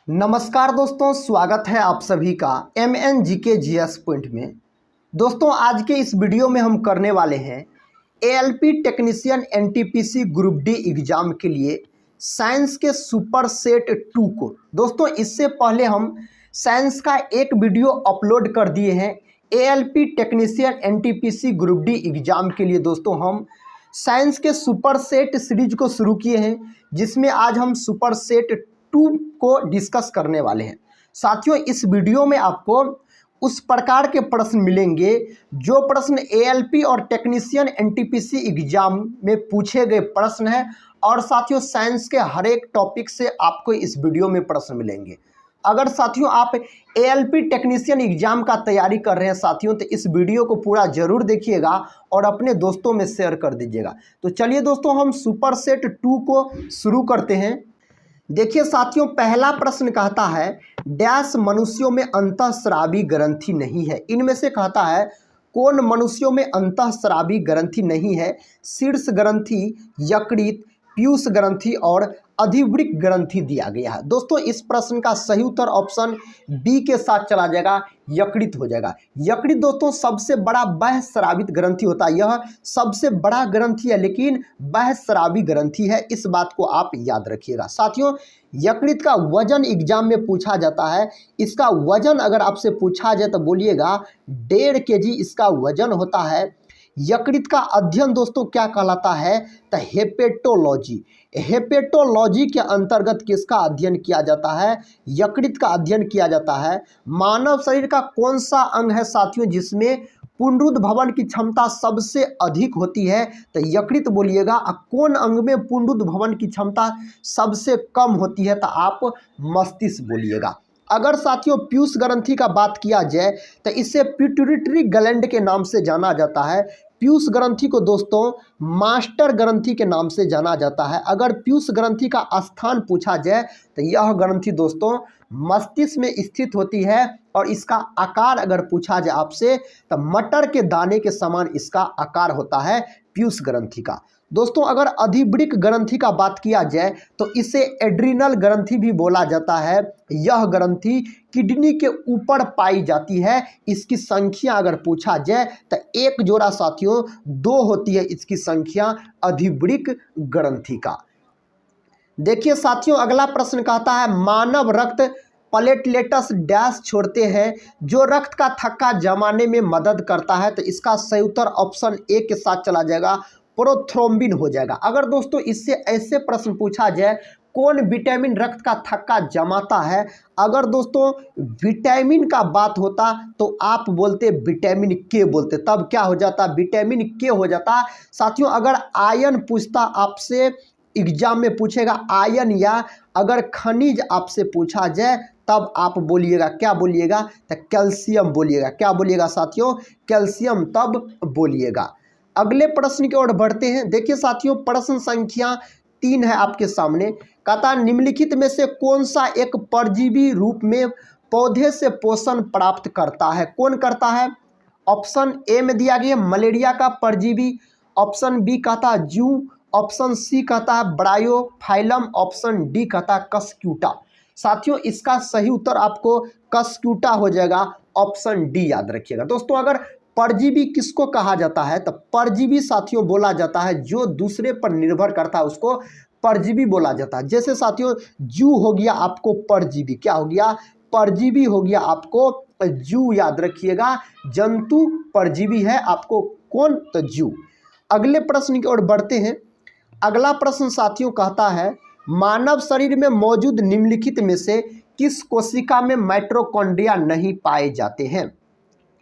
नमस्कार दोस्तों, स्वागत है आप सभी का MNGK GS पॉइंट में। दोस्तों, आज के इस वीडियो में हम करने वाले हैं ALP technician NTPC group D exam के लिए साइंस के सुपर सेट 2 को। दोस्तों, इससे पहले हम साइंस का एक वीडियो अपलोड कर दिए हैं ALP technician NTPC group D exam के लिए। दोस्तों, हम साइंस के सुपर सेट सीरीज को शुरू किए हैं, जिसमें आज हम सुपर सेट 2 को डिस्कस करने वाले हैं। साथियों, इस वीडियो में आपको उस प्रकार के प्रश्न मिलेंगे जो प्रश्न ALP और टेक्नीशियन NTPC एग्जाम में पूछे गए प्रश्न हैं। और साथियों, साइंस के हर एक टॉपिक से आपको इस वीडियो में प्रश्न मिलेंगे। अगर साथियों आप ALP टेक्नीशियन एग्जाम का तैयारी कर रहे हैं साथियों, तो इस वीडियो को पूरा जरूर देखिएगा और अपने दोस्तों में शेयर कर दीजिएगा। तो चलिए दोस्तों, हम सुपर सेट 2 को शुरू करते हैं। देखिए साथियों, पहला प्रश्न कहता है डैश मनुष्यों में अंतःस्रावी ग्रंथि नहीं है। इनमें से कहता है कौन मनुष्यों में अंतःस्रावी ग्रंथि नहीं है। शीर्ष ग्रंथि, यकृत, पीयूष ग्रंथि और अधिवृक्क ग्रंथि दिया गया है। दोस्तों, इस प्रश्न का सही उत्तर ऑप्शन बी के साथ चला जाएगा, यकृत हो जाएगा। यकृत दोस्तों सबसे बड़ा बाह्यस्रावित ग्रंथि होता है। यह सबसे बड़ा ग्रंथि है, लेकिन बाह्यस्रावी ग्रंथि है। इस बात को आप याद रखिएगा। साथियों, यकृत का वजन एग्जाम में पूछा जाता है। इसका वजन अगर आपसे पूछा जाए तो बोलिएगा 1.5 kg इसका वजन होता है। यकृत का अध्ययन दोस्तों क्या कहलाता है? तो हेपेटोलॉजी। हेपेटोलॉजी के अंतर्गत किसका अध्ययन किया जाता है? यकृत का अध्ययन किया जाता है। मानव शरीर का कौन सा अंग है साथियों जिसमें पुनरुद्भवन की क्षमता सबसे अधिक होती है? तो यकृत बोलिएगा। कौन अंग में पुनरुद्भवन की क्षमता सबसे कम होती है? तो आप मस्तिष्क बोलिएगा। अगर साथियों पीयूष ग्रंथि का बात किया जाए तो इसे पिट्यूटरी ग्लैंड के नाम से जाना जाता है। पीयूष ग्रंथि को दोस्तों मास्टर ग्रंथि के नाम से जाना जाता है। अगर पीयूष ग्रंथि का स्थान पूछा जाए तो यह ग्रंथि दोस्तों मस्तिष्क में स्थित होती है। और इसका आकार अगर पूछा जाए आपसे तो मटर के दाने के समान इसका आकार होता है पीयूष ग्रंथि का। दोस्तों, अगर अधिवृक्क ग्रंथि का बात किया जाए तो इसे एड्रिनल ग्रंथि भी बोला जाता है। यह ग्रंथि किडनी के ऊपर पाई जाती है। इसकी संख्या अगर पूछा जाए तो एक जोड़ा साथियों 2 होती है इसकी संख्या अधिवृक्क ग्रंथि का। देखिए साथियों, अगला प्रश्न कहता है मानव रक्त प्लेटलेट्स डैश छोड़ते हैं जो रक्त का थक्का जमाने में मदद करता है। तो इसका सही उत्तर ऑप्शन ए के साथ चला जाएगा, प्रोथ्रोम्बिन हो जाएगा। अगर दोस्तों इससे ऐसे प्रश्न पूछा जाए कौन विटामिन रक्त का थक्का जमाता है? अगर दोस्तों विटामिन का बात होता तो आप बोलते विटामिन के बोलते, तब क्या हो जाता? विटामिन के हो जाता। साथियों, अगर आयन पूछता आपसे एग्जाम में पूछेगा आयन, या अगर खनिज आपसे पूछा जाए तब आप बोलिएगा क्या बोलिएगा? तो कैल्शियम बोलिएगा। क्या बोलिएगा साथियों? कैल्शियम तब बोलिएगा। अगले प्रश्न की ओर बढ़ते हैं। देखिए साथियों, प्रश्न संख्या 3 है आपके सामने। कहता निम्नलिखित में से कौन सा एक परजीवी रूप में पौधे से पोषण प्राप्त करता है? कौन करता है? ऑप्शन ए में दिया गया मलेरिया का परजीवी, ऑप्शन बी कहता है जू, ऑप्शन सी कहता है ब्रायोफाइलम, ऑप्शन डी कहता है कस्क्यूटा। साथियों, इसका सही उत्तर आपको कस्क्यूटा हो जाएगा, ऑप्शन डी याद रखिएगा। दोस्तों, अगर परजीवी किसको कहा जाता है? तो परजीवी साथियों बोला जाता है जो दूसरे पर निर्भर करता है उसको परजीवी बोला जाता है। जैसे साथियों जू हो गया आपको परजीवी, क्या हो गया? परजीवी हो गया आपको जू, याद रखिएगा। जंतु परजीवी है आपको कौन? तो जू। अगले प्रश्न की ओर बढ़ते हैं। अगला प्रश्न साथियों कहता है मानव शरीर में मौजूद निम्नलिखित में से किस कोशिका में माइटोकॉन्ड्रिया नहीं पाए जाते हैं?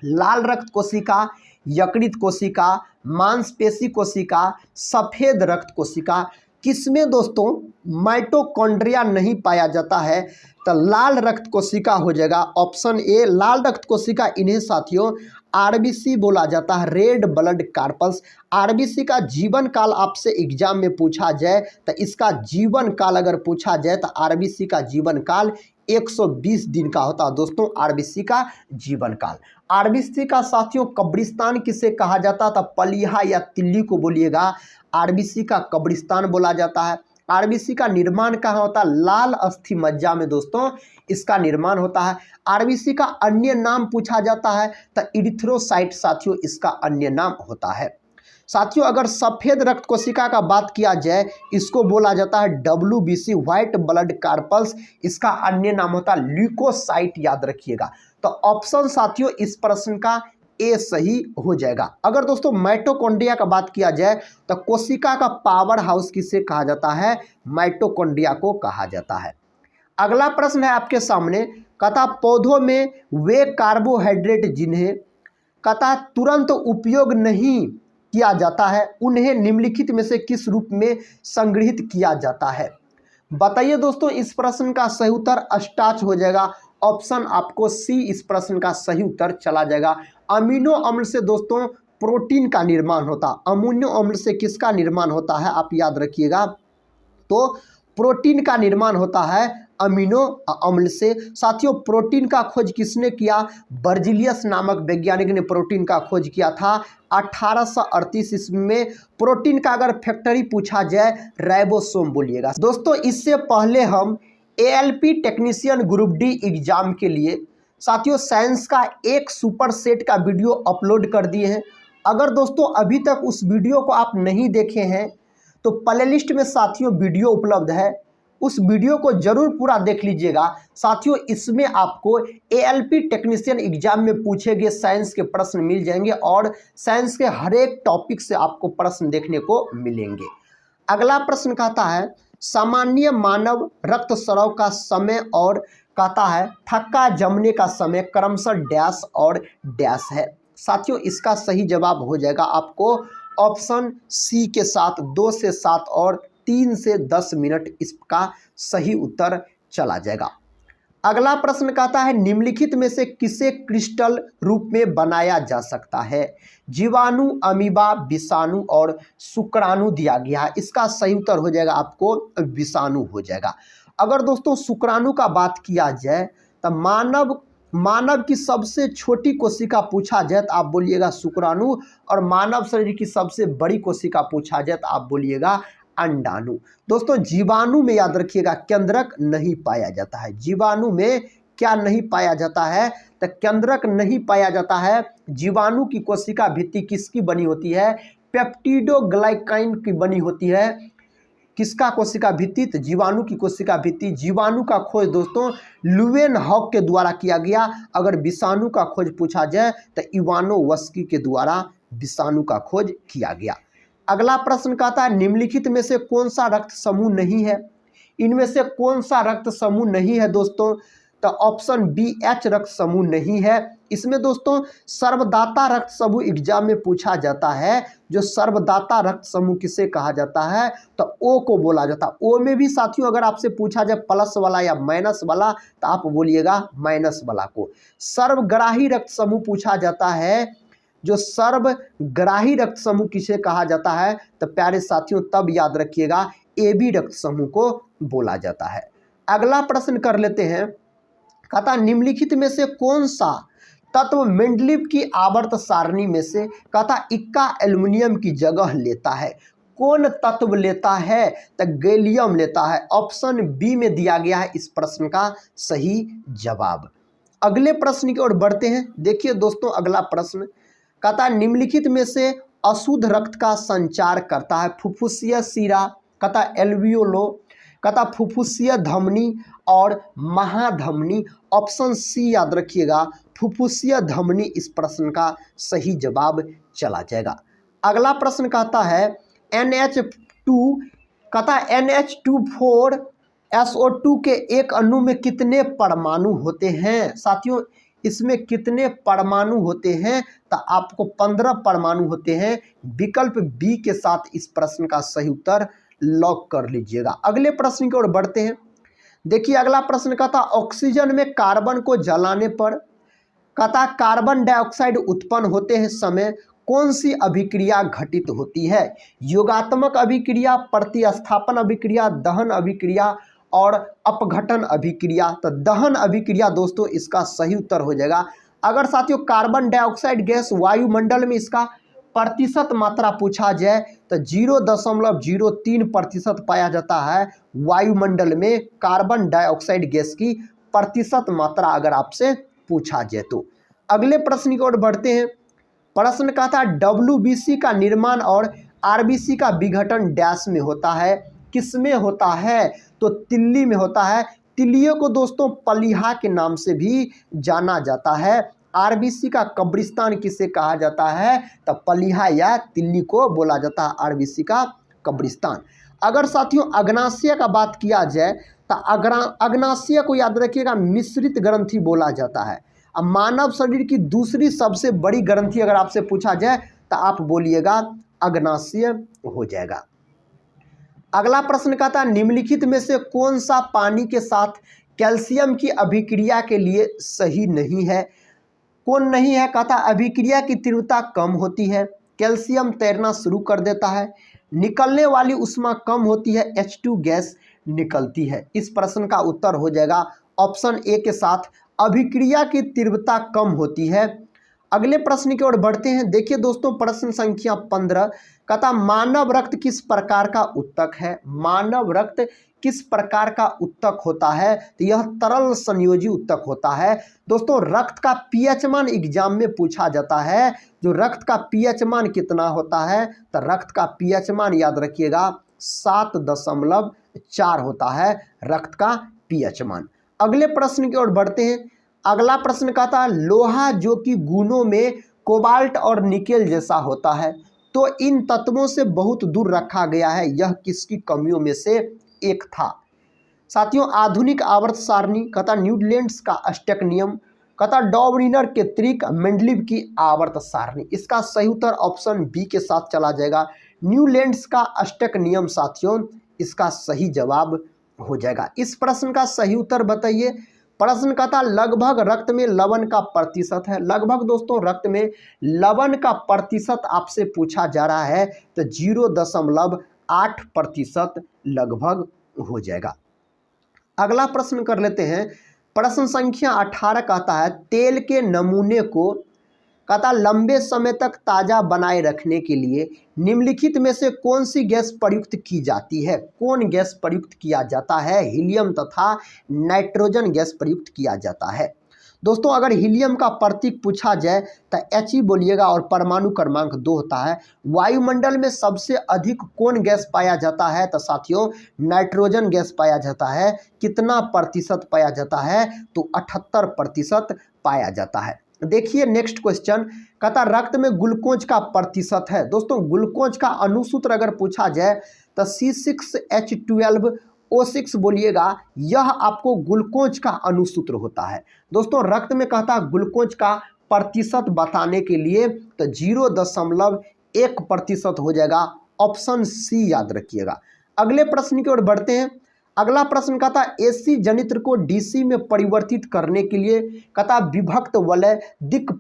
लाल रक्त कोशिका, यकृत कोशिका, मांसपेशी कोशिका, सफ़ेद रक्त कोशिका। किसमें दोस्तों माइटोकॉन्ड्रिया नहीं पाया जाता है? तो लाल रक्त कोशिका हो जाएगा, ऑप्शन ए लाल रक्त कोशिका। इन्हें साथियों RBC बोला जाता है, रेड ब्लड कार्पल्स। RBC का जीवन काल आपसे एग्जाम में पूछा जाए तो इसका जीवन काल अगर पूछा जाए तो RBC का जीवन काल 120 दिन का होता है दोस्तों, RBC का जीवन काल। RBC का साथियों कब्रिस्तान किसे कहा जाता था? पलिहा या तिल्ली को बोलिएगा RBC का कब्रिस्तान बोला जाता है। आरबीसी का निर्माण कहाँ होता है? लाल अस्थि मज्जा में दोस्तों इसका निर्माण होता है। आरबीसी का अन्य नाम पूछा जाता है तो इरिथ्रोसाइट साथियों इसका अन्य नाम होता है। साथियों अगर सफेद रक्त कोशिका का बात किया जाए इसको बोला जाता है WBC व्हाइट ब्लड कार्पल्स, इसका अन्य नाम होता है ल्यूकोसाइट, याद रखिएगा। तो ऑप्शन साथियों इस प्रश्न का ए सही हो जाएगा। अगर दोस्तों माइटोकॉन्ड्रिया का बात किया जाए तो कोशिका का पावर हाउस किसे कहा जाता है? माइटोकॉन्ड्रिया को कहा जाता है। अगला प्रश्न है आपके सामने, कहता पौधों में वे कार्बोहाइड्रेट जिन्हें कहता तुरंत उपयोग नहीं किया जाता है उन्हें निम्नलिखित में से किस रूप में संग्रहित किया जाता है? बताइए दोस्तों, इस प्रश्न का सही उत्तर स्टार्च हो जाएगा। ऑप्शन आपको सी इस प्रश्न का सही उत्तर चला जाएगा। अमीनो अम्ल से दोस्तों प्रोटीन का निर्माण होता है। अमीनो अम्ल से किसका निर्माण होता है आप याद रखिएगा, तो प्रोटीन का निर्माण होता है अमीनो अम्ल से। साथियों प्रोटीन का खोज किसने किया? बर्जिलियस नामक वैज्ञानिक ने प्रोटीन का खोज किया था 1838 ईस्वी में। प्रोटीन का अगर फैक्टरी पूछा जाए राइबोसोम बोलिएगा। दोस्तों इससे पहले हम ALP technician group D exam के लिए साथियों साइंस का एक सुपर सेट का वीडियो अपलोड कर दिए हैं। अगर दोस्तों अभी तक उस वीडियो को आप नहीं देखे हैं तो प्लेलिस्ट में साथियों वीडियो उपलब्ध है, उस वीडियो को जरूर पूरा देख लीजिएगा। साथियों इसमें आपको ALP टेक्नीशियन एग्जाम में पूछे गए साइंस के प्रश्न मिल जाएंगे और साइंस के हर एक टॉपिक से आपको प्रश्न देखने को मिलेंगे। अगला प्रश्न कहता है सामान्य मानव रक्तस्राव का समय और कहता है थक्का जमने का समय क्रमशः डैश और डैश है। साथियों इसका सही जवाब हो जाएगा आपको ऑप्शन सी के साथ 2 से 7 और 3 से 10 मिनट, इसका सही उत्तर चला जाएगा। अगला प्रश्न कहता है निम्नलिखित में से किसे क्रिस्टल रूप में बनाया जा सकता है? जीवाणु, अमीबा, विषाणु और शुक्राणु दिया गया है। इसका सही उत्तर हो जाएगा आपको विषाणु हो जाएगा। अगर दोस्तों शुक्राणु का बात किया जाए तो मानव की सबसे छोटी कोशिका पूछा जाए तो आप बोलिएगा शुक्राणु, और मानव शरीर की सबसे बड़ी कोशिका पूछा जाए तो आप बोलिएगा अंडाणु। दोस्तों जीवाणु में याद रखिएगा केंद्रक नहीं पाया जाता है। जीवाणु में क्या नहीं पाया जाता है? तो केंद्रक नहीं पाया जाता है। जीवाणु की कोशिका भित्ति किसकी बनी होती है? पेप्टिडोग्लाइकाइन की बनी होती है। किसका कोशिका भित्ति? तो जीवाणु की कोशिका भित्ति। जीवाणु का खोज दोस्तों लुवेनहॉक के द्वारा किया गया। अगर विषाणु का खोज पूछा जाए तो इवानोवस्की के द्वारा विषाणु का खोज किया गया। अगला प्रश्न कहता है निम्नलिखित में से कौन सा रक्त समूह नहीं है? इनमें से कौन सा रक्त समूह नहीं है दोस्तों? तो ऑप्शन बी H रक्त समूह नहीं है। इसमें दोस्तों सर्वदाता रक्त समूह एग्जाम में पूछा जाता है। जो सर्वदाता रक्त समूह किसे कहा जाता है? तो O को बोला जाता है। O में भी साथियों अगर आपसे पूछा जाए प्लस वाला या माइनस वाला तो आप बोलिएगा माइनस वाला को। सर्वग्राही रक्त समूह पूछा जाता है। जो सर्वग्राही रक्त समूह किसे कहा जाता है? तो प्यारे साथियों तब याद रखिएगा AB रक्त समूह को बोला जाता है। अगला प्रश्न कर लेते हैं, कहता निम्नलिखित में से कौन सा तत्व मेंडलीव की आवर्त सारणी में से कहता इक्का एल्युमिनियम की जगह लेता है? कौन तत्व लेता है? तो गैलियम लेता है। ऑप्शन बी में दिया गया है इस प्रश्न का सही जवाब। अगले प्रश्न की ओर बढ़ते हैं। देखिए दोस्तों अगला प्रश्न कहता निम्नलिखित में से अशुद्ध रक्त का संचार करता है? फुफ्फुसीय शिरा, कहता एल्वियोलो, कहता फुफ्फुसीय धमनी और महाधमनी। ऑप्शन सी याद रखिएगा फुफ्फुसीय धमनी इस प्रश्न का सही जवाब चला जाएगा। अगला प्रश्न कहता है NH2, कहता NH2 SO2 के एक अणु में कितने परमाणु होते हैं? साथियों इसमें कितने परमाणु होते हैं? तो आपको 15 परमाणु होते हैं। विकल्प बी के साथ इस प्रश्न का सही उत्तर लॉक कर लीजिएगा। अगले प्रश्न की ओर बढ़ते हैं। देखिए अगला प्रश्न कहता ऑक्सीजन में कार्बन को जलाने पर कहता कार्बन डाइऑक्साइड उत्पन्न होते हैं समय कौन सी अभिक्रिया घटित होती है? योगात्मक अभिक्रिया, प्रतिस्थापन अभिक्रिया, दहन अभिक्रिया और अपघटन अभिक्रिया। तो दहन अभिक्रिया दोस्तों इसका सही उत्तर हो जाएगा। अगर साथियों कार्बन डाइऑक्साइड गैस वायुमंडल में इसका प्रतिशत मात्रा पूछा जाए तो 0.03% पाया जाता है वायुमंडल में कार्बन डाइऑक्साइड गैस की प्रतिशत मात्रा, अगर आपसे पूछा जाए तो। अगले प्रश्न की ओर बढ़ते हैं। प्रश्न का था WBC का निर्माण और RBC का विघटन डैश में होता है, किस में होता है? तो तिल्ली में होता है। तिल्लियों को दोस्तों पलिहा के नाम से भी जाना जाता है। RBC का कब्रिस्तान किसे कहा जाता है? तो पलिहा या तिल्ली को बोला जाता है RBC का कब्रिस्तान। अगर साथियों अग्नाशय का बात किया जाए तो अग्नाशय को याद रखिएगा मिश्रित ग्रंथि बोला जाता है। अब मानव शरीर की दूसरी सबसे बड़ी ग्रंथि अगर आपसे पूछा जाए तो आप बोलिएगा अग्नाशय हो जाएगा। अगला प्रश्न कहता है निम्नलिखित में से कौन सा पानी के साथ कैल्शियम की अभिक्रिया के लिए सही नहीं है? कौन नहीं है? कहता अभिक्रिया की तीव्रता कम होती है, कैल्शियम तैरना शुरू कर देता है, निकलने वाली ऊष्मा कम होती है, H2 गैस निकलती है। इस प्रश्न का उत्तर हो जाएगा ऑप्शन ए के साथ, अभिक्रिया की तीव्रता कम होती है। अगले प्रश्न की ओर बढ़ते हैं। देखिए दोस्तों प्रश्न संख्या 15 कहता मानव रक्त किस प्रकार का उत्तक है? मानव रक्त किस प्रकार का उत्तक होता है? तो यह तरल संयोजी उत्तक होता है। दोस्तों रक्त का पीएच मान एग्जाम में पूछा जाता है। जो रक्त का पीएच मान कितना होता है? तो रक्त का पीएच मान याद रखिएगा 7.4 होता है रक्त का पीएच मान। अगले प्रश्न की ओर बढ़ते हैं। अगला प्रश्न कहता है लोहा जो कि गुणों में कोबाल्ट और निकेल जैसा होता है, तो इन तत्वों से बहुत दूर रखा गया है, यह किसकी कमियों में से एक था? साथियों आधुनिक आवर्त सारणी, कहता न्यूटलैंड्स का अष्टक नियम, कहता डॉबरिनर के त्रिक, मेंडलीव की आवर्त सारणी। इसका सही उत्तर ऑप्शन बी के साथ चला जाएगा, न्यूलैंड्स का अष्टक नियम साथियों इसका सही जवाब हो जाएगा। इस प्रश्न का सही उत्तर बताइए। प्रश्न कहता लगभग रक्त में लवण का प्रतिशत है। लगभग दोस्तों रक्त में लवण का प्रतिशत आपसे पूछा जा रहा है तो 0.8% लगभग हो जाएगा। अगला प्रश्न कर लेते हैं। प्रश्न संख्या 18 कहता है तेल के नमूने को कहता लंबे समय तक ताज़ा बनाए रखने के लिए निम्नलिखित में से कौन सी गैस प्रयुक्त की जाती है? कौन गैस प्रयुक्त किया जाता है? हीलियम तथा नाइट्रोजन गैस प्रयुक्त किया जाता है। दोस्तों अगर हीलियम का प्रतीक पूछा जाए तो He बोलिएगा और परमाणु क्रमांक 2 होता है। वायुमंडल में सबसे अधिक कौन गैस पाया जाता है? तो साथियों नाइट्रोजन गैस पाया जाता है। कितना प्रतिशत पाया जाता है? तो 78% पाया जाता है। देखिए नेक्स्ट क्वेश्चन कहता रक्त में ग्लूकोज का प्रतिशत है। दोस्तों ग्लूकोज का अनुसूत्र अगर पूछा जाए तो C6H12O6 बोलिएगा, यह आपको ग्लूकोज का अनुसूत्र होता है। दोस्तों रक्त में कहता ग्लूकोज का प्रतिशत बताने के लिए तो 0.1% हो जाएगा, ऑप्शन सी याद रखिएगा। अगले प्रश्न की ओर बढ़ते हैं। अगला प्रश्न कहता AC जनित्र को DC में परिवर्तित करने के लिए कहता विभक्त वलय दिक्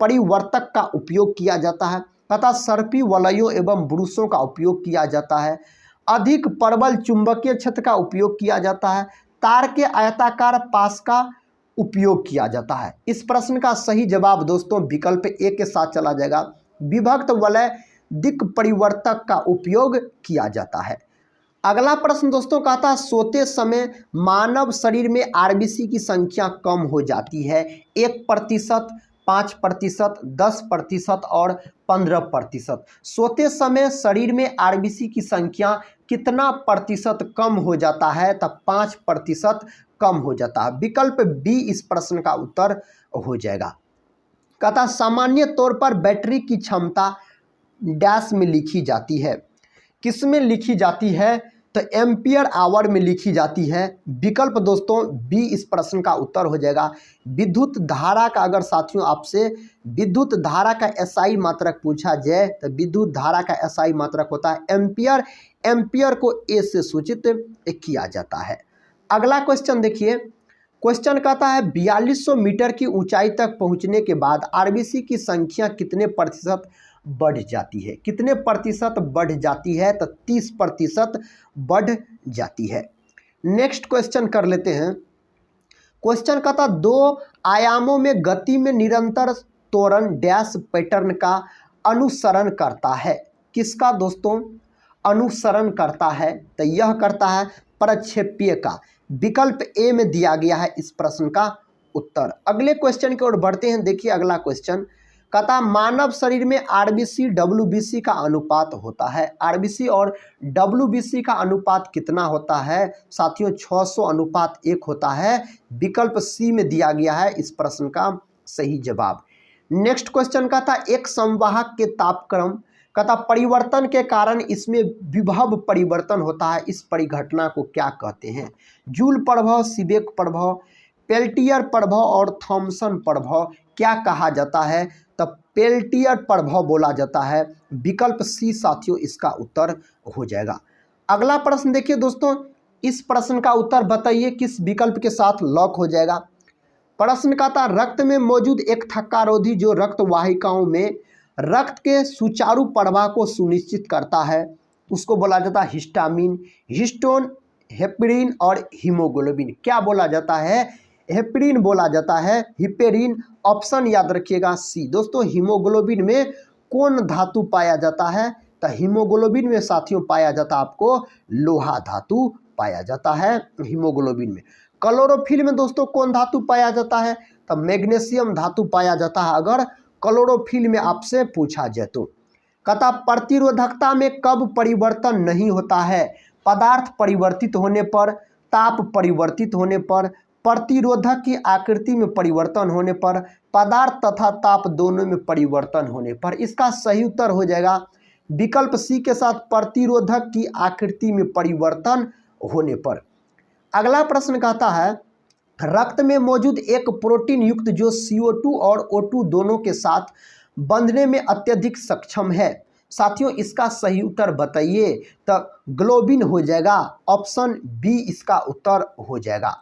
परिवर्तक का उपयोग किया जाता है। कहता सर्पी वलयों एवं ब्रूसों का उपयोग किया जाता है। अधिक प्रबल चुंबकीय क्षेत्र का उपयोग किया जाता है। तार के आयताकार पास का उपयोग किया जाता है। इस प्रश्न का सही जवाब दोस्तों विकल्प ए के साथ चला जाएगा, विभक्त वलय दिक् परिवर्तक का उपयोग किया जाता है। अगला प्रश्न दोस्तों कहता सोते समय मानव शरीर में RBC की संख्या कम हो जाती है। 1%, 5%, 10% और 15%। सोते समय शरीर में RBC की संख्या कितना प्रतिशत कम हो जाता है? तो 5% कम हो जाता है। विकल्प बी इस प्रश्न का उत्तर हो जाएगा। कहता सामान्य तौर पर बैटरी की क्षमता डैश में लिखी जाती है। किस में लिखी जाती है? तो एम्पियर आवर में लिखी जाती है। विकल्प दोस्तों बी इस प्रश्न का उत्तर हो जाएगा। विद्युत धारा का अगर साथियों आपसे विद्युत धारा का SI मात्रक पूछा जाए तो विद्युत धारा का SI मात्रक होता है एम्पियर। एम्पियर को ए से सूचित किया जाता है। अगला क्वेश्चन देखिए। क्वेश्चन कहता है 4200 मीटर की ऊंचाई तक पहुंचने के बाद RBC की संख्या कितने प्रतिशत बढ़ जाती है? कितने प्रतिशत बढ़ जाती है? तो 30% बढ़ जाती है। नेक्स्ट क्वेश्चन कर लेते हैं। क्वेश्चन कहता 2 आयामों में गति में निरंतर त्वरण डैश पैटर्न का अनुसरण करता है? किसका दोस्तों अनुसरण करता है? तो यह करता है प्रक्षेप्य का। विकल्प ए में दिया गया है इस प्रश्न का उत्तर। अगले क्वेश्चन की ओर बढ़ते हैं। देखिए अगला क्वेश्चन कहता मानव शरीर में आरबीसी डब्ल्यूबीसी का अनुपात होता है। आरबीसी और डब्ल्यूबीसी का अनुपात कितना होता है साथियों? 600:1 होता है। विकल्प सी में दिया गया है इस प्रश्न का सही जवाब। नेक्स्ट क्वेश्चन का था एक संवाहक के तापक्रम कहता परिवर्तन के कारण इसमें विभव परिवर्तन होता है, इस परिघटना को क्या कहते हैं? जूल प्रभाव, सीबेक प्रभाव, पेल्टियर प्रभाव और थॉमसन प्रभाव क्या कहा जाता है? तब पेल्टियर प्रभाव बोला जाता है। विकल्प सी साथियों इसका उत्तर हो जाएगा। अगला प्रश्न देखिए दोस्तों, इस प्रश्न का उत्तर बताइए किस विकल्प के साथ लॉक हो जाएगा। प्रश्न का था रक्त में मौजूद एक थक्कारोधी जो रक्त वाहिकाओं में रक्त के सुचारू प्रवाह को सुनिश्चित करता है, उसको बोला जाता है हिस्टामिन, हिस्टोन, हेपरिन और हीमोग्लोबिन। क्या बोला जाता है? हेपरिन बोला जाता है, हिपेरिन। ऑप्शन याद रखिएगा सी। दोस्तों हीमोग्लोबिन में कौन धातु पाया जाता है? तो हीमोग्लोबिन में साथियों पाया जाता है आपको लोहा धातु पाया जाता है हीमोग्लोबिन में। क्लोरोफिल में दोस्तों कौन धातु पाया जाता है? तो मैग्नीशियम धातु पाया जाता है अगर क्लोरोफिल में आपसे पूछा जाए तो। कहता प्रतिरोधकता में कब परिवर्तन नहीं होता है? पदार्थ परिवर्तित होने पर, ताप परिवर्तित होने पर, प्रतिरोधक की आकृति में परिवर्तन होने पर, पदार्थ तथा ताप दोनों में परिवर्तन होने पर। इसका सही उत्तर हो जाएगा विकल्प सी के साथ प्रतिरोधक की आकृति में परिवर्तन होने पर। अगला प्रश्न कहता है रक्त में मौजूद एक प्रोटीन युक्त जो CO2 और O2 दोनों के साथ बंधने में अत्यधिक सक्षम है। साथियों इसका सही उत्तर बताइए। तो ग्लोबिन हो जाएगा। ऑप्शन बी इसका उत्तर हो जाएगा।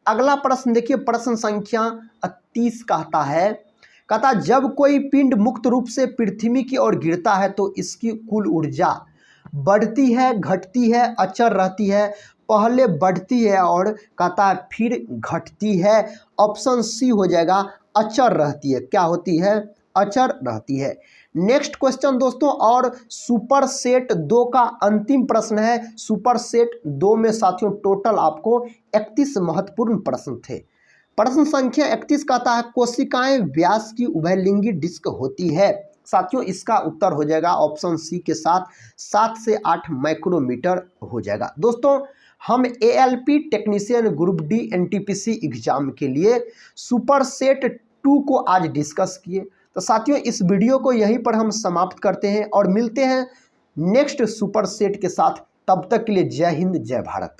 अगला प्रश्न देखिए प्रश्न संख्या 30 कहता जब कोई पिंड मुक्त रूप से पृथ्वी की ओर गिरता है तो इसकी कुल ऊर्जा बढ़ती है, घटती है, अचर रहती है? पहले बढ़ती है और कहता है फिर घटती है। ऑप्शन सी हो जाएगा अचर रहती है। क्या होती है? अचर रहती है। नेक्स्ट क्वेश्चन दोस्तों और सुपर सेट 2 का अंतिम प्रश्न है। सुपर सेट 2 में साथियों टोटल आपको 31 महत्वपूर्ण प्रश्न थे। प्रश्न संख्या 31 कहता है कोशिकाएं व्यास की उभयलिंगी डिस्क होती है। साथियों इसका उत्तर हो जाएगा ऑप्शन सी के साथ 7 से 8 माइक्रोमीटर हो जाएगा। दोस्तों हम ALP technician group D NTPC exam के लिए सुपर सेट 2 को आज डिस्कस किए। तो साथियों इस वीडियो को यहीं पर हम समाप्त करते हैं और मिलते हैं नेक्स्ट सुपर सेट के साथ। तब तक के लिए जय हिंद, जय भारत।